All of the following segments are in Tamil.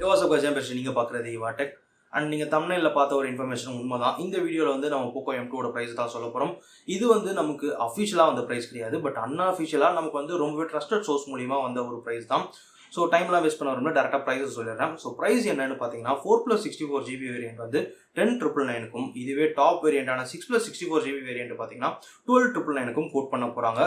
வாட்ஸ்அப் கொஸ்டின் பேசுகிறேன். நீங்கள் பார்க்குறது இவாடெக் அண்ட் நீங்கள் தமிழில் பார்த்த ஒரு இன்ஃபர்மேஷன் உண்மை தான். இந்த வீடியோவில் வந்து நம்ம போக்கோ M2 ப்ரைஸ் தான் சொல்ல போகிறோம். இது வந்து நமக்கு அஃபிஷியலாக வந்த ப்ரைஸ் கிடையாது, பட் அன்அஃபிஷியலாக நமக்கு வந்து ரொம்பவே ட்ரஸ்டட் சோர்ஸ் மூலிமா வந்த ஒரு ப்ரைஸ் தான். ஸோ டைம்லாம் வேஸ்ட் பண்ண வரும்போது டேரெக்டாக ப்ரைஸஸ் சொல்லிடுறேன். ஸோ ப்ரைஸ் என்னென்னு பார்த்தீங்கன்னா 4+64GB வேரியன்ட் வந்து 10,999க்கும், இதுவே டாப் வேரியண்டான 6+64GB வேரியன்ட் பார்த்தீங்கன்னா 12,999க்கும் கோட் பண்ண போகிறாங்க.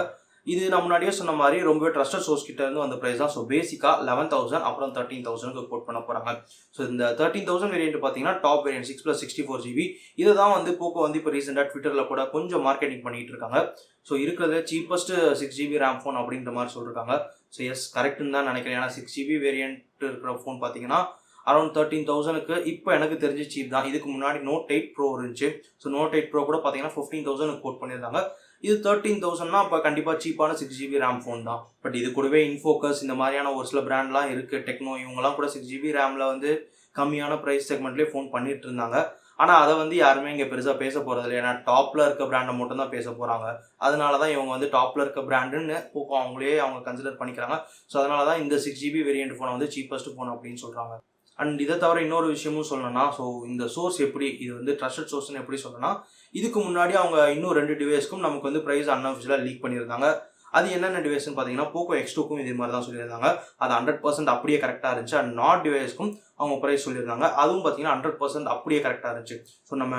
இது நான் முன்னாடியே சொன்ன மாதிரி ரொம்பவே ட்ரஸ்டட் சோர்ஸ் கிட்ட இருந்து வந்த ப்ரைஸ் தான். ஸோ பேசிக்காக 11,000 அப்புறம் 13,000க்கு கோட் பண்ண போகிறாங்க. ஸோ இந்த 13,000 வேரியன்ட் பார்த்தீங்கன்னா டாப் வேரியன்ட் 6+64GB. இதை தான் வந்து போக்கோ வந்து இப்போ ரீசெண்டாக ட்விட்டரில் கூட கொஞ்சம் மார்க்கெட்டிங் பண்ணிட்டு இருக்காங்க. ஸோ இருக்கிறது சீப்பஸ்ட் 6GB ரேம் ஃபோன் அப்படின்ற மாதிரி சொல்லியிருக்காங்க. ஸோ எஸ் கரெக்டுன்னு தான் நினைக்கிறேன். ஏன்னா 6GB வேரியன்ட் இருக்கிற ஃபோன் பார்த்தீங்கன்னா அரௌண்ட் 13,000க்கு இப்போ எனக்கு தெரிஞ்சு சீப் தான். இதுக்கு முன்னாடி Note 8 Pro இருந்துச்சு. ஸோ Note 8 Pro கூட பார்த்தீங்கன்னா 15,000க்கு கோட் பண்ணியிருந்தாங்க. இது 13,000னா அப்போ கண்டிப்பாக சீப்பான 6GB ரேம் ஃபோன் தான். பட் இது கூடவே இன்ஃபோக்கஸ் இந்த மாதிரியான ஒரு சில பிராண்ட்லாம் இருக்குது. டெக்னோ இவங்கெல்லாம் கூட 6GB ரேமில் வந்து கம்மியான ப்ரைஸ் செக்மெண்ட்லேயே ஃபோன் பண்ணிட்டு இருந்தாங்க. ஆனால் அதை வந்து யாருமே இங்கே பெருசாக பேச போகிறது இல்லை. ஏன்னா டாப்பில் இருக்க பிராண்டை மட்டும் தான் பேச போகிறாங்க. அதனால தான் இவங்க வந்து டாப்பில் இருக்க பிராண்டுன்னு போக்கோ அவங்க கன்சிடர் பண்ணிக்கிறாங்க. ஸோ அதனால தான் இந்த 6GB வேரியன்ட் ஃபோனை வந்து சீப்பஸ்ட் ஃபோன் அப்படின்னு சொல்கிறாங்க. அண்ட் இதை தவிர இன்னொரு விஷயமும் சொல்லணும்னா, ஸோ இந்த சோர்ஸ் எப்படி இது வந்து ட்ரஸ்டட் சோர்ஸ்னு எப்படி சொல்லணும்னா, இதுக்கு முன்னாடி அவங்க இன்னும் 2 டிவைஸ்க்கும் நமக்கு வந்து ப்ரைஸ் அன்அஃபிஷியலாக லீக் பண்ணியிருந்தாங்க. அது என்னென்ன டிவைஸ்னு பார்த்தீங்கன்னா போக்கோ X2க்கும் இதே மாதிரி தான் சொல்லியிருந்தாங்க. அது 100% அப்படியே கரெக்டாக இருந்துச்சு. அண்ட் நாட் டிவைஸ்க்கும் அவங்க ப்ரைஸ் சொல்லியிருந்தாங்க. அதுவும் பார்த்தீங்கன்னா 100% அப்படியே கரெக்டாக இருந்துச்சு. ஸோ நம்ம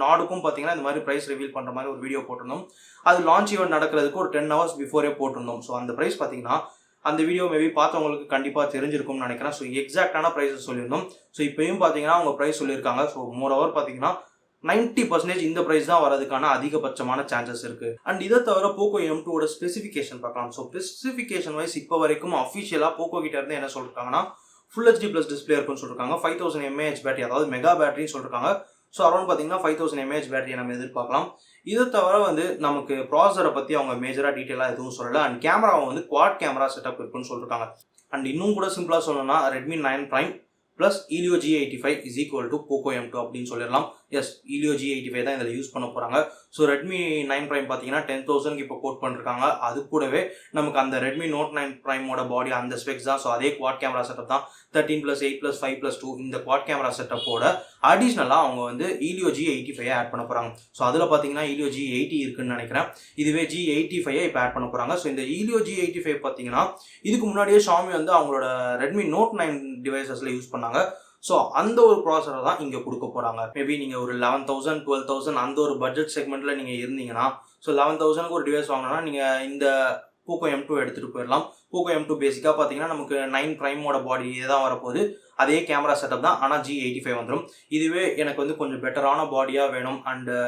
நாடுக்கும் பார்த்தீங்கன்னா இந்த மாதிரி ப்ரைஸ் ரிவீல் பண்ணுற மாதிரி ஒரு வீடியோ போட்டிருந்தோம். அது லான்ச் ஈவெண்ட் நடக்கிறதுக்கு ஒரு 10 hours பிஃபோரே போட்டிருந்தோம். ஸோ அந்த ப்ரைஸ் பார்த்தீங்கன்னா அந்த வீடியோ மேபி பார்த்தவங்களுக்கு கண்டிப்பாக தெரிஞ்சிருக்கும்னு நினைக்கிறேன். ஸோ எக்ஸாக்டான ப்ரைஸஸ் சொல்லியிருந்தோம். ஸோ இப்போயும் பார்த்தீங்கன்னா அவங்க ப்ரைஸ் சொல்லியிருக்காங்க. ஸோ மோரோவர் பார்த்தீங்கன்னா 90% இந்த ப்ரைஸ் தான் வரதுக்கான அதிகபட்சமான சான்சஸ் இருக்குது. அண்ட் இதை தவிர போக்கோ M2 ஸ்பெசிஃபிகேஷன் பார்க்கலாம். ஸோ ஸ்பெசிஃபிகேஷன் வைஸ் இப்போ வரைக்கும் அஃபிஷியலாக போக்கோ கிட்ட இருந்து என்ன சொல்லிருக்காங்கன்னா ஃபுல் HD+ டிஸ்பிளே இருக்குன்னு சொல்லியிருக்காங்க. 5000 mAh பேட்டரி, அதாவது மெகா பேட்டரின்னு சொல்லியிருக்காங்க. ஸோ அரௌண்ட் பார்த்தீங்கன்னா 5000 mAh பேட்டரியை நம்ம எதிர்பார்க்கலாம். இதை தவிர வந்து நமக்கு ப்ராசரை பற்றி அவங்க மேஜராக டீட்டெயிலாக எதுவும் சொல்லலை. அண்ட் கேமராவை வந்து குவாட் கேமரா செட்டப் இருக்குன்னு சொல்லியிருக்காங்க. அண்ட் இன்னும் கூட சிம்பிளாக சொல்லணும்னா Redmi 9 Prime plus Helio G85 is equal to Poco M2 அப்படின்னு சொல்லிடலாம். எஸ், Helio G85 தான் இதில் யூஸ் பண்ண போகிறாங்க. ஸோ Redmi 9 Prime பார்த்தீங்கன்னா 10,000க்கு இப்போ கோட் பண்ணிருக்காங்க. அது கூடவே நமக்கு அந்த Redmi Note 9 Primeோட பாடி அந்த ஸ்பெக்ஸ் தான். ஸோ அதே குவாட் கேமரா செட்டப் தான். 13+8+5+2 இந்த குவாட் கேமரா செட்டப்போட அடிஷ்னலாக அவங்க வந்து Helio G85 ஆட் பண்ண போகிறாங்க. ஸோ அதில் பார்த்தீங்கன்னா Helio G80 இருக்குன்னு நினைக்கிறேன். இதுவே G85 இப்போ ஆட் பண்ண போகிறாங்க. ஸோ இந்த Helio G85 பார்த்தீங்கன்னா இதுக்கு முன்னாடியே Xiaomi வந்து அவங்களோட Redmi Note 9 டிவைசஸில் யூஸ் பண்ணாங்க. ஸோ அந்த ஒரு ப்ராசரை தான் இங்கே கொடுக்க போகிறாங்க. மேபி நீங்கள் ஒரு 11,000 12,000 அந்த ஒரு பட்ஜெட் செக்மெண்ட்டில் நீங்கள் இருந்தீங்கன்னா, ஸோ 11,000க்கு ஒரு டிவைஸ் வாங்கினா நீங்கள் இந்த போக்கோ M2 எடுத்துகிட்டு போயிடலாம். போக்கோ M2 பேசிக்காக பார்த்தீங்கன்னா நமக்கு 9 Primeோட பாடி தான் வரப்போகுது. அதே கேமரா செட்டப் தான், ஆனால் G85 வந்துடும். இதுவே எனக்கு வந்து கொஞ்சம் பெட்டரான பாடியாக வேணும் அண்டு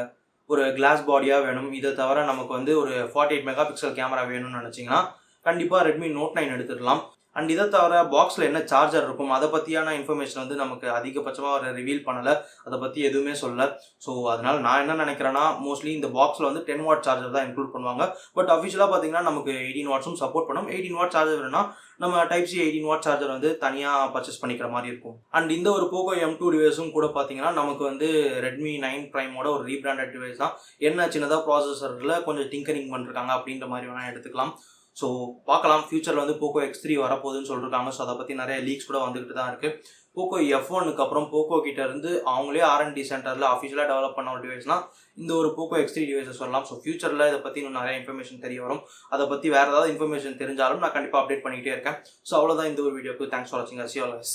ஒரு கிளாஸ் பாடியாக வேணும், இதை தவிர நமக்கு வந்து ஒரு 48 மெகாபிக்சல் கேமரா வேணும்னு நினச்சிங்கன்னா கண்டிப்பாக Redmi Note 9 எடுத்துக்கலாம். அண்ட் இதை தவிர பாக்ஸில் என்ன சார்ஜர் இருக்கும் அதை பற்றியான இன்ஃபர்மேஷன் வந்து நமக்கு அதிகபட்சமாக ஒரு ரிவீல் பண்ணலை. அதை பற்றி எதுவுமே சொல்லலை. ஸோ அதனால் நான் என்ன நினைக்கிறேன்னா மோஸ்ட்லி இந்த பாக்ஸில் வந்து 10 watt சார்ஜர் தான் இன்க்ளூட் பண்ணுவாங்க. பட் அஃபிஷியலாக பார்த்தீங்கன்னா நமக்கு 18 wattsம் சப்போர்ட் பண்ணும். 18 watt சார்ஜர் வேணும்னா நம்ம டைப் C 18 watt சார்ஜர் வந்து தனியாக பர்ச்சேஸ் பண்ணிக்கிற மாதிரி இருக்கும். அண்ட் இந்த ஒரு போக்கோ M2 டிவைஸும் கூட பார்த்தீங்கன்னா நமக்கு வந்து Redmi 9 Primeோட ஒரு ரீபிராண்டட் டிவைஸ் தான். என்ன சின்னதாக ப்ராசஸரில் கொஞ்சம் டிங்கரிங் பண்ணிருக்காங்க அப்படின்ற மாதிரி வேணால் எடுத்துக்கலாம். ஸோ பார்க்கலாம், ஃபியூச்சரில் வந்து போக்கோ X3 வரப்போகுதுன்னு சொல்லியிருக்காங்க. ஸோ அதை பற்றி நிறைய லீக்ஸ் கூட வந்துக்கிட்டு தான் இருக்குது. போக்கோ F1க்கு அப்புறம் போக்கோ கிட்ட இருந்து அவங்களே R&D சென்டரில் அஃபிஷியலாக டெவலப் பண்ண ஒரு டிவைஸ்னால் இந்த ஒரு போக்கோ X3 டிவைஸஸ் சொல்லலாம். ஸோ ஃபியூச்சரில் இதை பற்றி இன்னும் நிறைய இன்ஃபர்மேஷன் தெரிய வரும். அதை பற்றி வேறு ஏதாவது இன்ஃபர்மேஷன் தெரிஞ்சாலும் நான் கண்டிப்பாக அப்டேட் பண்ணிக்கிட்டே இருக்கேன். ஸோ அவ்வளோதான் இந்த ஒரு வீடியோக்கு. தேங்க்ஸ் ஃபார் வாட்சிங். See you always.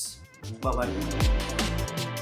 Bye bye.